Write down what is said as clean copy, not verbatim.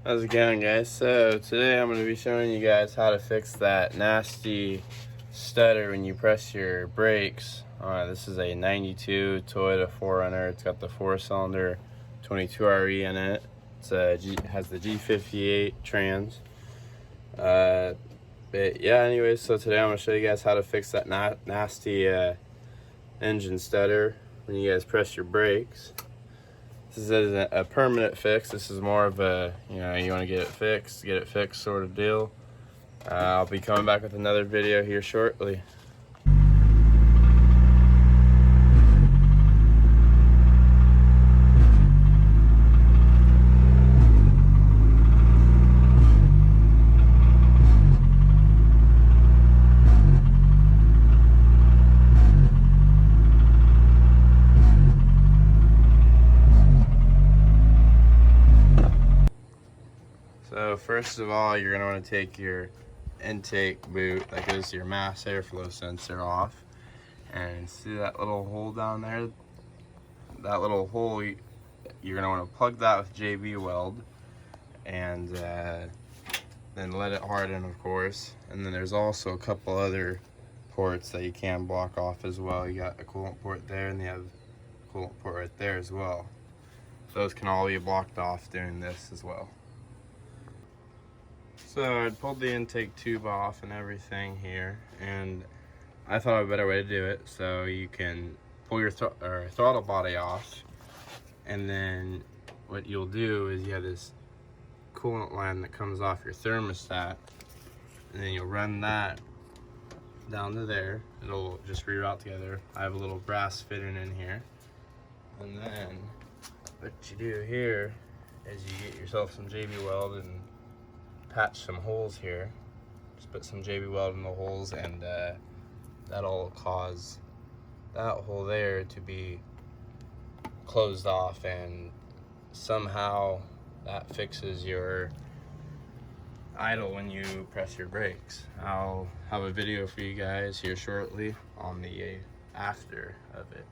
How's it going, guys? So today I'm going to be showing you guys how to fix that nasty stutter when you press your brakes. This is a 92 Toyota 4Runner. It's got the 4-cylinder 22RE in it. It has the G58 trans. But yeah, anyways, so today I'm going to show you guys how to fix that nasty engine stutter when you guys press your brakes. This isn't a permanent fix. This is more of a, you want to get it fixed sort of deal. I'll be coming back with another video here shortly. So first of all, you're going to want to take your intake boot that goes to your mass airflow sensor off, and see that little hole down there? That little hole, you're going to want to plug that with JB weld, and then let it harden, of course. And then there's also a couple other ports that you can block off as well. You got a coolant port there, and you have a coolant port right there as well. Those can all be blocked off doing this as well. So I pulled the intake tube off and everything here, and I thought of a better way to do it. So you can pull your throttle body off, and then what you'll do is you have this coolant line that comes off your thermostat, and then you'll run that down to there. It'll just reroute together. I have a little brass fitting in here, and then what you do here is you get yourself some JB weld and patch some holes here. Just put some JB weld in the holes, and that'll cause that hole there to be closed off, and somehow that fixes your idle when you press your brakes. I'll have a video for you guys here shortly on the after of it.